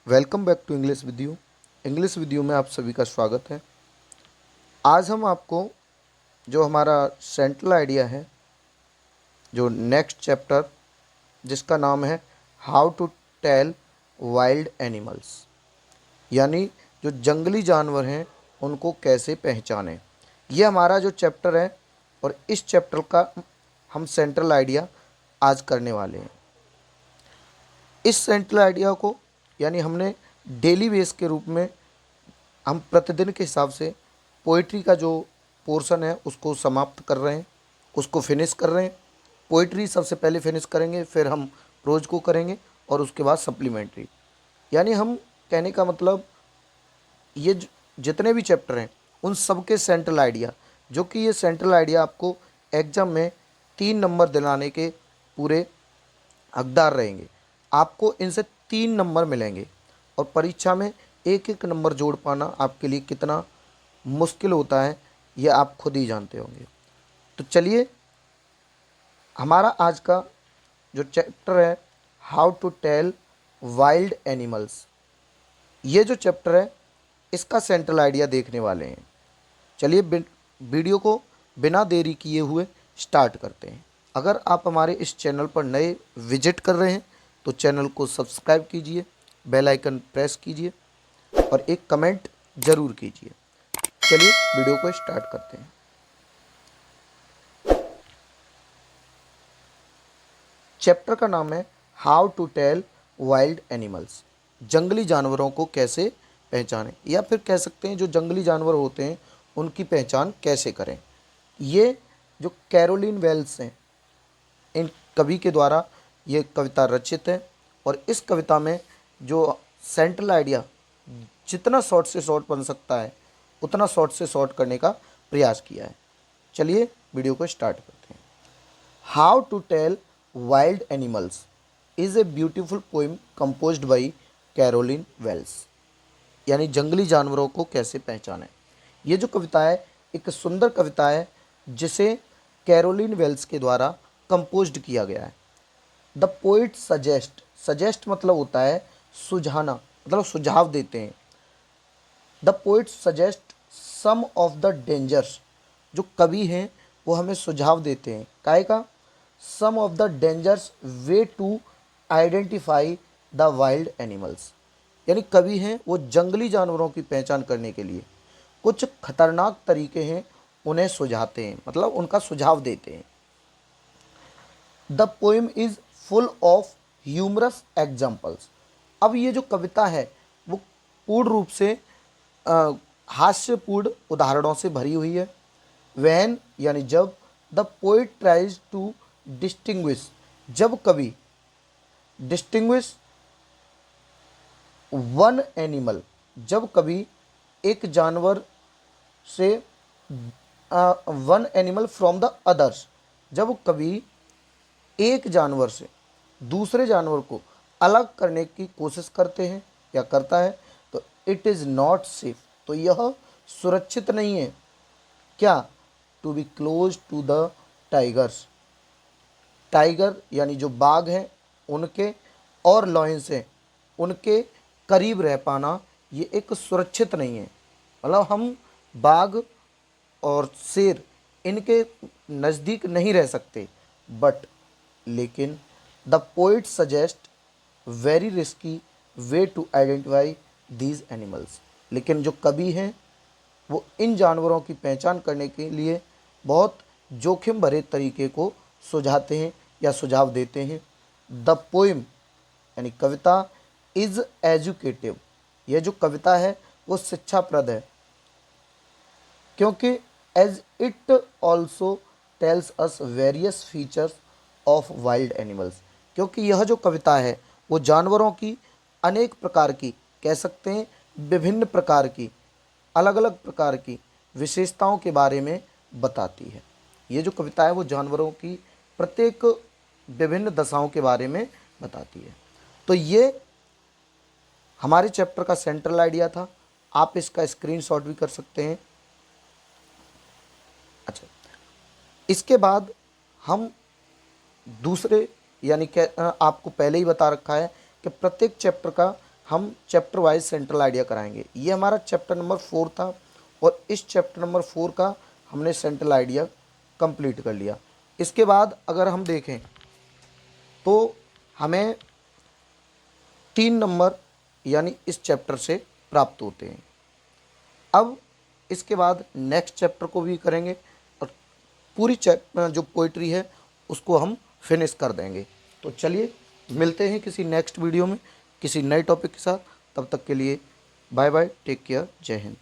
Welcome back to English with you में आप सभी का स्वागत है। आज हम आपको जो हमारा सेंट्रल आइडिया है, जो नेक्स्ट चैप्टर जिसका नाम है how to tell wild animals, यानी जो जंगली जानवर हैं उनको कैसे पहचानें, ये हमारा जो चैप्टर है। और इस चैप्टर का हम सेंट्रल आइडिया आज करने वाले हैं। इस सेंट्रल आइडिया को यानी हमने डेली बेस के रूप में हम प्रतिदिन के हिसाब से पोइट्री का जो पोर्शन है उसको समाप्त कर रहे हैं, उसको फिनिश कर रहे हैं। पोइट्री सबसे पहले फिनिश करेंगे, फिर हम प्रोज को करेंगे और उसके बाद सप्लीमेंट्री। यानी हम कहने का मतलब ये जितने भी चैप्टर हैं उन सब के सेंट्रल आइडिया, जो कि ये सेंट्रल आइडिया आपको एग्ज़ाम में 3 नंबर दिलाने के पूरे हकदार रहेंगे। आपको इनसे 3 नंबर मिलेंगे और परीक्षा में एक एक नंबर जोड़ पाना आपके लिए कितना मुश्किल होता है ये आप खुद ही जानते होंगे। तो चलिए, हमारा आज का जो चैप्टर है how to tell wild animals, ये जो चैप्टर है इसका सेंट्रल आइडिया देखने वाले हैं। चलिए वीडियो को बिना देरी किए हुए स्टार्ट करते हैं। अगर आप हमारे इस चैनल पर नए विजिट कर रहे हैं तो चैनल को सब्सक्राइब कीजिए, बेल आइकन प्रेस कीजिए और एक कमेंट ज़रूर कीजिए। चलिए वीडियो को स्टार्ट करते हैं। चैप्टर का नाम है how to tell wild animals, जंगली जानवरों को कैसे पहचानें, या फिर कह सकते हैं जो जंगली जानवर होते हैं उनकी पहचान कैसे करें। ये जो कैरोलिन वेल्स हैं, इन कवि के द्वारा ये कविता रचित है और इस कविता में जो सेंट्रल आइडिया जितना शॉर्ट से शॉर्ट बन सकता है उतना शॉर्ट से शॉर्ट करने का प्रयास किया है। चलिए वीडियो को स्टार्ट करते हैं। How to tell wild animals is a beautiful poem composed by Carolyn Wells, यानी जंगली जानवरों को कैसे पहचानें। ये जो कविता है एक सुंदर कविता है जिसे कैरोलिन वेल्स के द्वारा कंपोज्ड किया गया है। द पोइट सजेस्ट मतलब होता है सुझाना, मतलब सुझाव देते हैं। The poet suggest some of the dangers, जो कवि हैं वो हमें सुझाव देते हैं काहे का, some of the dangers way to identify the wild animals, यानी कवि हैं वो जंगली जानवरों की पहचान करने के लिए कुछ खतरनाक तरीके हैं उन्हें सुझाते हैं, मतलब उनका सुझाव देते हैं। The poem is full of humorous examples. अब ये जो कविता है वो पूर्ण रूप से हास्यपूर्ण उदाहरणों से भरी हुई है। वैन यानी जब, the poet tries to distinguish, जब कवि डिस्टिंग्विश वन एनिमल, जब कभी एक जानवर से one animal from the others, जब कभी एक जानवर से दूसरे जानवर को अलग करने की कोशिश करते हैं या करता है तो इट इज़ नॉट सेफ, तो यह सुरक्षित नहीं है। क्या, to be close to the tigers, tiger यानी जो बाघ हैं उनके और लॉयंस हैं उनके करीब रह पाना ये एक सुरक्षित नहीं है। मतलब हम बाघ और शेर इनके नज़दीक नहीं रह सकते। बट लेकिन the poet suggest very risky way to identify these animals, लेकिन जो कवि हैं वो इन जानवरों की पहचान करने के लिए बहुत जोखिम भरे तरीके को सुझाते हैं या सुझाव देते हैं। द पोइम यानी कविता इज़ एजुकेटिव, यह जो कविता है वो शिक्षाप्रद है, क्योंकि as it also tells us various features of wild animals, क्योंकि यह जो कविता है वो जानवरों की अनेक प्रकार की, कह सकते हैं विभिन्न प्रकार की, अलग अलग प्रकार की विशेषताओं के बारे में बताती है। ये जो कविता है वो जानवरों की प्रत्येक विभिन्न दशाओं के बारे में बताती है। तो ये हमारे चैप्टर का सेंट्रल आइडिया था। आप इसका स्क्रीनशॉट भी कर सकते हैं। अच्छा, इसके बाद हम दूसरे, यानी कि आपको पहले ही बता रखा है कि प्रत्येक चैप्टर का हम चैप्टर वाइज सेंट्रल आइडिया कराएंगे। ये हमारा चैप्टर नंबर 4 था और इस चैप्टर नंबर 4 का हमने सेंट्रल आइडिया कंप्लीट कर लिया। इसके बाद अगर हम देखें तो हमें 3 नंबर यानी इस चैप्टर से प्राप्त होते हैं। अब इसके बाद नेक्स्ट चैप्टर को भी करेंगे और पूरी जो पोइट्री है उसको हम फिनिश कर देंगे। तो चलिए मिलते हैं किसी नेक्स्ट वीडियो में किसी नए टॉपिक के साथ। तब तक के लिए बाय बाय, टेक केयर, जय हिंद।